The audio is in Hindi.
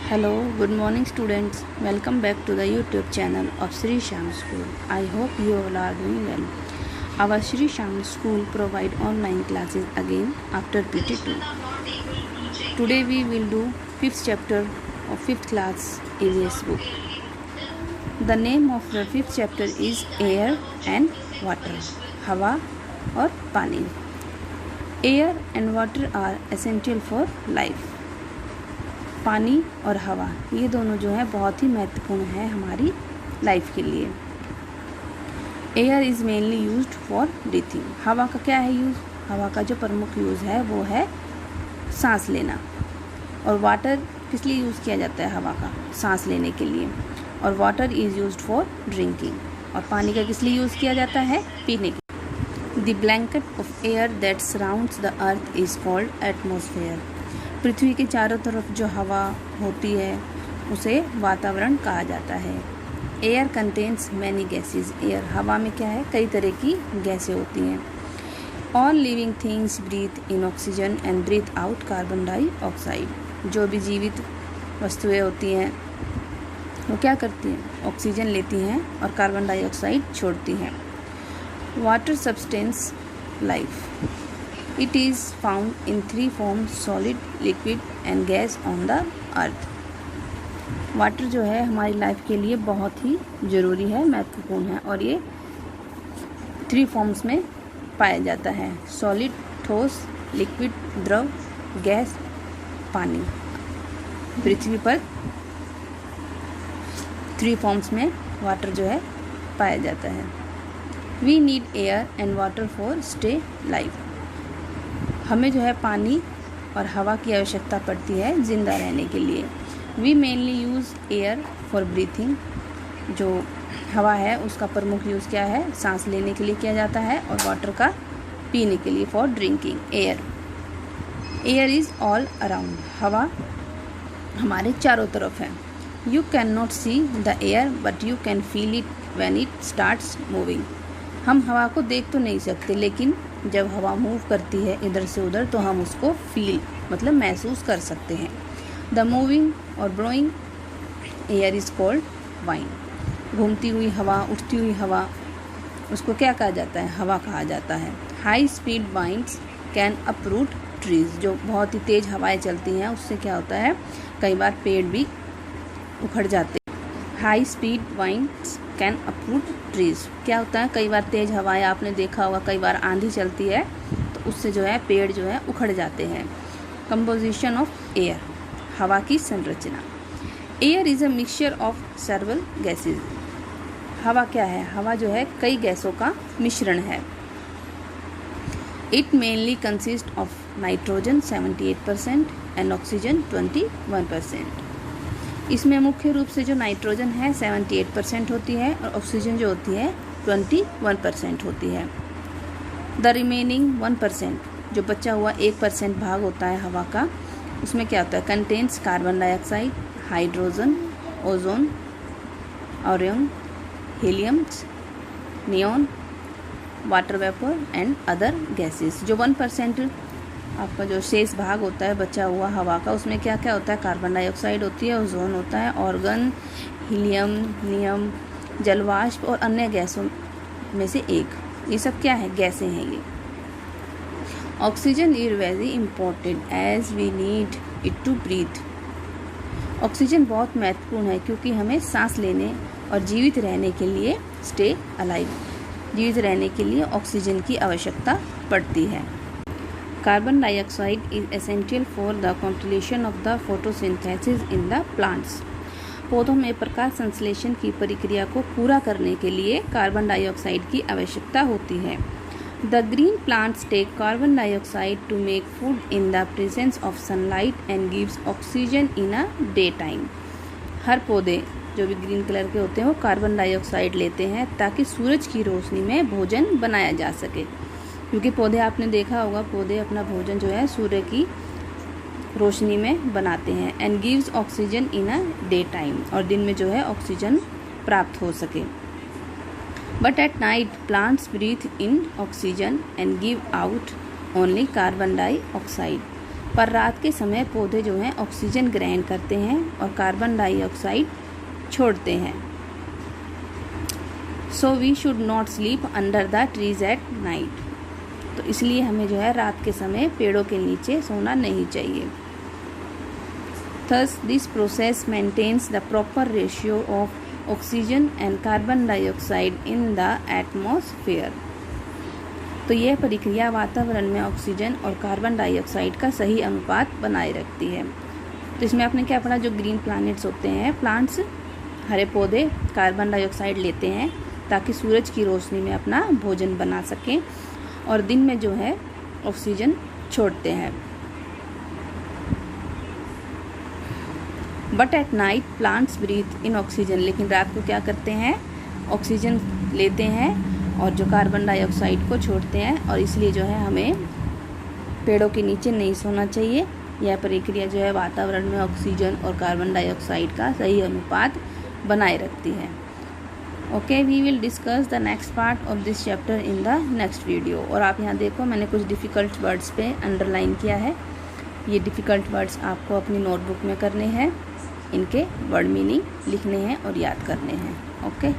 Hello, good morning students. Welcome back to the YouTube channel of Sri Sham School. I hope you all are doing well. Our Sri Sham School provide online classes again after PT2. Today we will do 5th chapter of 5th class EVS book. The name of the 5th chapter is Air and Water. हवा और पानी. Air and water are essential for life. पानी और हवा ये दोनों जो है बहुत ही महत्वपूर्ण है हमारी लाइफ के लिए. Air is mainly used for breathing. हवा का क्या है यूज़? हवा का जो प्रमुख यूज़ है वो है सांस लेना. और वाटर किस लिए यूज़ किया जाता है? हवा का सांस लेने के लिए. और water is used for drinking. और पानी का किस लिए यूज़ किया जाता है? पीने के. The blanket of air that surrounds the earth is called atmosphere. पृथ्वी के चारों तरफ जो हवा होती है उसे वातावरण कहा जाता है. Air contains many gases. Air हवा में क्या है? कई तरह की गैसें होती हैं. All living things breathe in oxygen and breathe out carbon dioxide. जो भी जीवित वस्तुएं होती हैं वो क्या करती हैं? ऑक्सीजन लेती हैं और कार्बन डाइऑक्साइड छोड़ती हैं. Water substance life. It is found in 3 forms: solid, liquid and gas on the earth. Water जो है हमारी लाइफ के लिए बहुत ही ज़रूरी है, महत्वपूर्ण है. और ये 3 फॉर्म्स में पाया जाता है: सॉलिड, ठोस, लिक्विड, द्रव, गैस, पानी. पृथ्वी पर 3 फॉर्म्स में वाटर जो है पाया जाता है. We need air and water for stay life. हमें जो है पानी और हवा की आवश्यकता पड़ती है ज़िंदा रहने के लिए. We mainly use air for breathing. जो हवा है उसका प्रमुख यूज़ क्या है? सांस लेने के लिए किया जाता है. और वाटर का पीने के लिए for drinking. Air is all around. हवा हमारे चारों तरफ है. You can not see the air but you can feel it when it starts moving. हम हवा को देख तो नहीं सकते, लेकिन जब हवा मूव करती है इधर से उधर तो हम उसको फील मतलब महसूस कर सकते हैं. द मूविंग और blowing air is called wind. घूमती हुई हवा, उठती हुई हवा, उसको क्या कहा जाता है? हवा कहा जाता है. High speed winds can uproot trees. जो बहुत ही तेज़ हवाएं चलती हैं उससे क्या होता है? कई बार पेड़ भी उखड़ जाते हैं. High speed winds can uproot trees. क्या होता है? कई बार तेज़ हवाएं आपने देखा होगा, कई बार आंधी चलती है तो उससे जो है पेड़ जो है उखड़ जाते हैं. Composition of air. हवा की संरचना. Air is a mixture of several gases. हवा क्या है? हवा जो है कई गैसों का मिश्रण है. It mainly consist of nitrogen 78% and oxygen 21%. इसमें मुख्य रूप से जो नाइट्रोजन है 78% होती है और ऑक्सीजन जो होती है 21% होती है. द रिमेनिंग 1% जो बचा हुआ 1% भाग होता है हवा का, उसमें क्या होता है? Contains carbon dioxide, hydrogen, ozone, Orion, helium, neon, water vapour and other gases. जो 1% आपका जो शेष भाग होता है बचा हुआ हवा का, उसमें क्या क्या होता है? कार्बन डाइऑक्साइड होती है, ओजोन होता है, ऑर्गन, हीलियम, नियम, जलवाष्प और अन्य गैसों में से एक. ये सब क्या है? गैसें हैं ये. Oxygen is very important as we need it to breathe. Oxygen बहुत महत्वपूर्ण है क्योंकि हमें सांस लेने और जीवित रहने के लिए स्टे अलाइव, जीवित रहने के लिए ऑक्सीजन की आवश्यकता पड़ती है. Carbon dioxide is essential for the completion of the photosynthesis in the plants. पौधों में प्रकाश संश्लेषण की प्रक्रिया को पूरा करने के लिए कार्बन डाइऑक्साइड की आवश्यकता होती है. The green plants take carbon dioxide to make food in the presence of sunlight and gives oxygen in a day time. हर पौधे जो भी ग्रीन कलर के होते हैं वो कार्बन डाइऑक्साइड लेते हैं ताकि सूरज की रोशनी में भोजन बनाया जा सके. क्योंकि पौधे आपने देखा होगा, पौधे अपना भोजन जो है सूर्य की रोशनी में बनाते हैं. And gives oxygen in a day time. और दिन में जो है ऑक्सीजन प्राप्त हो सके. But at night plants breathe in oxygen and give out only carbon dioxide. पर रात के समय पौधे जो हैं ऑक्सीजन ग्रहण करते हैं और कार्बन डाइऑक्साइड छोड़ते हैं। So we should not sleep under the trees at night. तो इसलिए हमें जो है रात के समय पेड़ों के नीचे सोना नहीं चाहिए। Thus, this process maintains the proper ratio of oxygen and carbon dioxide in the atmosphere. तो यह प्रक्रिया वातावरण में ऑक्सीजन और कार्बन डाइऑक्साइड का सही अनुपात बनाए रखती है। तो इसमें आपने क्या पढ़ा, जो ग्रीन प्लैनेट्स होते हैं, प्लांट्स, हरे पौधे कार्बन डाइऑक्साइड लेते हैं ताकि सूरज की रोशनी में अपना भोजन बना सकें और दिन में जो है ऑक्सीजन छोड़ते हैं। But at night plants breathe in oxygen. लेकिन रात को क्या करते हैं, ऑक्सीजन लेते हैं और जो कार्बन डाइऑक्साइड को छोड़ते हैं, और इसलिए जो है हमें पेड़ों के नीचे नहीं सोना चाहिए। यह प्रक्रिया जो है वातावरण में ऑक्सीजन और कार्बन डाइऑक्साइड का सही अनुपात बनाए रखती है। Okay, we will discuss the next part of this chapter in the next video. और आप यहाँ देखो, मैंने कुछ डिफ़िकल्ट वर्ड्स पे अंडरलाइन किया है। ये डिफ़िकल्ट वर्ड्स आपको अपनी नोटबुक में करने हैं, इनके वर्ड मीनिंग लिखने हैं और याद करने हैं। ओके।